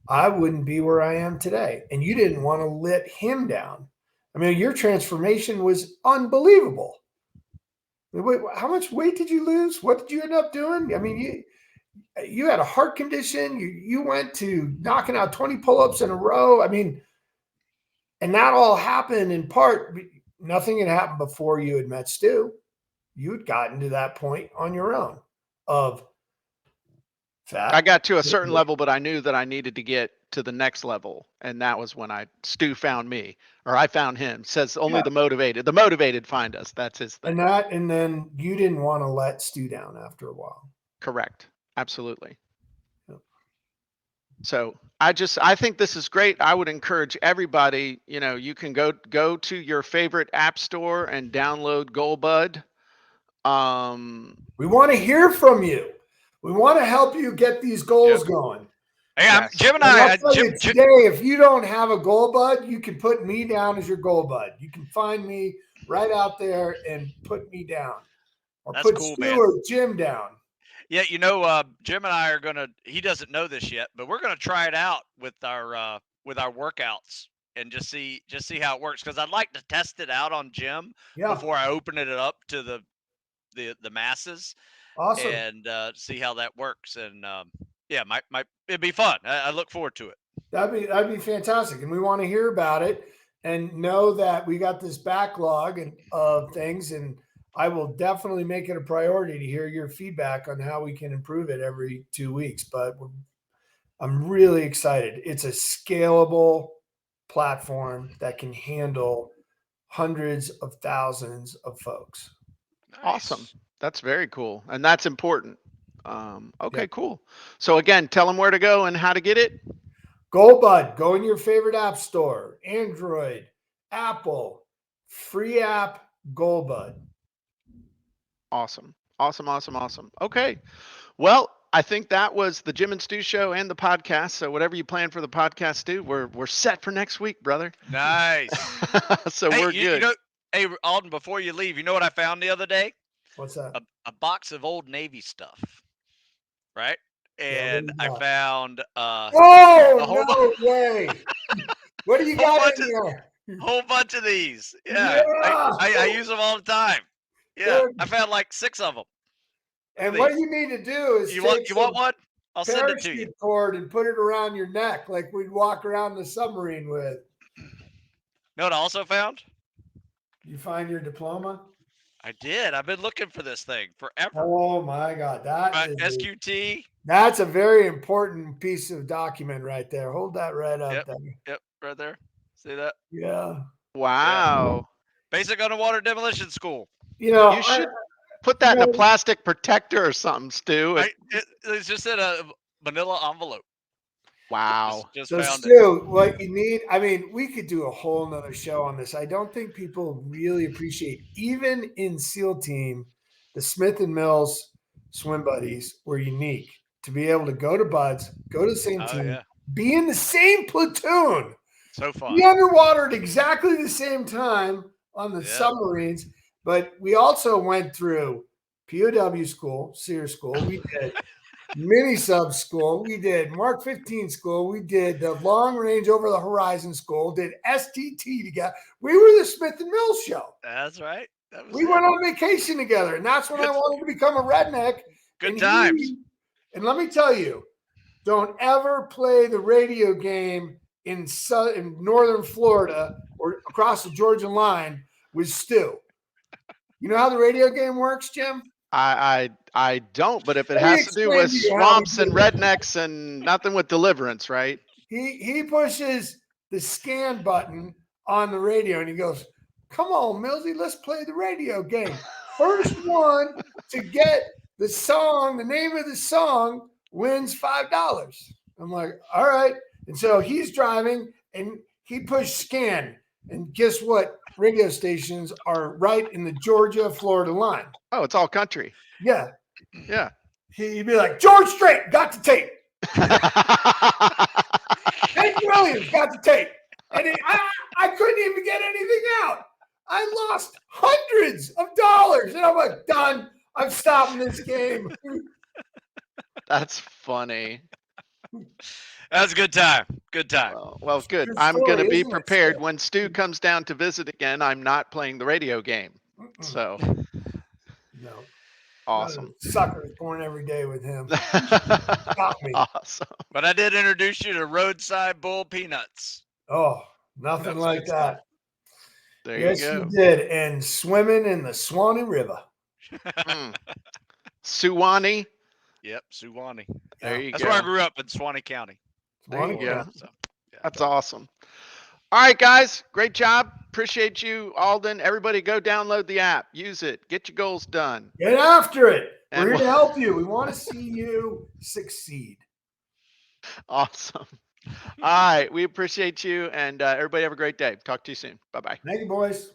[SPEAKER 2] I wouldn't be where I am today. And you didn't want to let him down. I mean, your transformation was unbelievable. Wait, how much weight did you lose? What did you end up doing? I mean, you had a heart condition. You went to knocking out 20 pull-ups in a row. I mean, and that all happened in part. Nothing had happened before you had met Stu. You had gotten to that point on your own of fat.
[SPEAKER 1] I got to a certain level, but I knew that I needed to get to the next level, and that was when Stu found me, or I found him. Says only the motivated find us. That's his thing.
[SPEAKER 2] And then you didn't want to let Stu down after a while.
[SPEAKER 1] Correct. Absolutely.
[SPEAKER 2] Yep.
[SPEAKER 1] So I think this is great. I would encourage everybody, you can go to your favorite app store and download GoalBud.
[SPEAKER 2] We want to hear from you. We want to help you get these goals going.
[SPEAKER 3] Hey, yes. Jim and I.
[SPEAKER 2] Today, if you don't have a goal bud, you can put me down as your goal bud. You can find me right out there and put me down. or
[SPEAKER 3] That's
[SPEAKER 2] put
[SPEAKER 3] cool,
[SPEAKER 2] Stu
[SPEAKER 3] man.
[SPEAKER 2] or Jim down.
[SPEAKER 3] Yeah, Jim and I are he doesn't know this yet, but we're gonna try it out with our workouts and just see how it works. Because I'd like to test it out on Jim
[SPEAKER 2] Yeah,
[SPEAKER 3] before I open it up to the masses
[SPEAKER 2] awesome.
[SPEAKER 3] and see how that works. And yeah, it'd be fun. I look forward to it.
[SPEAKER 2] That'd be fantastic, and we want to hear about it and know that we got this backlog of things. And I will definitely make it a priority to hear your feedback on how we can improve it every 2 weeks. But I'm really excited. It's a scalable platform that can handle hundreds of thousands of folks.
[SPEAKER 3] Nice.
[SPEAKER 1] Awesome. That's very cool. And that's important. Okay,
[SPEAKER 2] Yeah.
[SPEAKER 1] cool. So again, tell them where to go and how to get it.
[SPEAKER 2] GoldBud, go in your favorite app store, Android, Apple, free app, GoldBud.
[SPEAKER 1] Awesome. Awesome. Awesome. Awesome. Okay. Well, I think that was the Jim and Stu show and the podcast. So whatever you plan for the podcast, Stu, we're set for next week, brother.
[SPEAKER 3] Nice.
[SPEAKER 1] So
[SPEAKER 3] Hey,
[SPEAKER 1] we're good.
[SPEAKER 3] hey, Alden, before you leave, you know what I found the other day?
[SPEAKER 2] What's that?
[SPEAKER 3] A box of Old Navy stuff, right?
[SPEAKER 2] Yeah, what do
[SPEAKER 3] And
[SPEAKER 2] you
[SPEAKER 3] I
[SPEAKER 2] got?
[SPEAKER 3] found
[SPEAKER 2] Oh,
[SPEAKER 3] a whole
[SPEAKER 2] no way. What do you
[SPEAKER 3] Whole
[SPEAKER 2] got
[SPEAKER 3] bunch
[SPEAKER 2] in there?
[SPEAKER 3] whole bunch of these. Yeah,
[SPEAKER 2] Yeah.
[SPEAKER 3] I use them all the time. Yeah, I found like 6 of them.
[SPEAKER 2] And what you need to do is
[SPEAKER 3] You
[SPEAKER 2] take
[SPEAKER 3] want
[SPEAKER 2] some
[SPEAKER 3] one? I'll send it to you.
[SPEAKER 2] parachute cord and put it around your neck like we'd walk around the submarine with.
[SPEAKER 3] Know what I also found?
[SPEAKER 2] You find your diploma?
[SPEAKER 3] I did. I've been looking for this thing forever.
[SPEAKER 2] Oh my God.
[SPEAKER 3] SQT.
[SPEAKER 2] That's a very important piece of document right there. Hold that right up there.
[SPEAKER 3] Yep, right there. See that?
[SPEAKER 2] Yeah.
[SPEAKER 1] Wow.
[SPEAKER 3] Basic Underwater Demolition School.
[SPEAKER 2] You know,
[SPEAKER 1] You should put that in a plastic protector or something, Stu.
[SPEAKER 3] It's just in a manila envelope.
[SPEAKER 1] Wow.
[SPEAKER 3] Just
[SPEAKER 2] so
[SPEAKER 3] found
[SPEAKER 2] Stu, what you need, I mean, we could do a whole nother show on this. I don't think people really appreciate, even in SEAL team, the Smith and Mills swim buddies were unique to be able to go to buds, go to the same team,
[SPEAKER 3] yeah.
[SPEAKER 2] be in the same platoon,
[SPEAKER 3] So fun.
[SPEAKER 2] be underwater at exactly the same time on the submarines. But we also went through POW school, SEER school. We did mini sub school. We did Mark 15 school. We did the long range over the horizon school. Did STT together. We were the Smith and Mills show.
[SPEAKER 3] That's right.
[SPEAKER 2] We went on vacation together, and that's when I wanted to become a redneck.
[SPEAKER 3] Good times.
[SPEAKER 2] And let me tell you, don't ever play the radio game in northern Florida or across the Georgia line with Stu. You know how the radio game works, Jim?
[SPEAKER 1] I don't, but if it has to do with swamps and rednecks and nothing with deliverance, right?
[SPEAKER 2] He pushes the scan button on the radio and he goes, "Come on, Millsy, let's play the radio game. First one to get the song, the name of the song, wins $5." I'm like, all right. And so he's driving and he pushed scan. And guess what? Radio stations are right in the Georgia-Florida line.
[SPEAKER 1] Oh, it's all country.
[SPEAKER 2] Yeah.
[SPEAKER 1] Yeah.
[SPEAKER 2] He'd be like, "George Strait, got the tape." Hank Williams got the tape. And I couldn't even get anything out. I lost hundreds of dollars. And I'm like, done. I'm stopping this game.
[SPEAKER 1] That's funny.
[SPEAKER 3] That's a good time. Good time.
[SPEAKER 1] Well, good. I'm going to be prepared. When Stu comes down to visit again, I'm not playing the radio game. So.
[SPEAKER 2] No.
[SPEAKER 1] Awesome.
[SPEAKER 2] Suckers born every day with him.
[SPEAKER 1] Awesome.
[SPEAKER 3] But I did introduce you to Roadside Bull Peanuts.
[SPEAKER 2] Oh, nothing like that.
[SPEAKER 1] There
[SPEAKER 2] yes,
[SPEAKER 1] you go.
[SPEAKER 2] You did. And swimming in the Swanee River.
[SPEAKER 1] Suwannee.
[SPEAKER 3] Yep, Suwannee.
[SPEAKER 1] There you
[SPEAKER 3] That's
[SPEAKER 1] go.
[SPEAKER 3] where I grew up, in Swanee County.
[SPEAKER 1] There you go.
[SPEAKER 3] So, yeah.
[SPEAKER 1] That's awesome. All right, guys. Great job. Appreciate you, Alden. Everybody go download the app. Use it. Get your goals done.
[SPEAKER 2] Get after it. We're here to help you. We want to see you succeed.
[SPEAKER 1] Awesome. All right. We appreciate you. And everybody have a great day. Talk to you soon. Bye-bye.
[SPEAKER 2] Thank you, boys.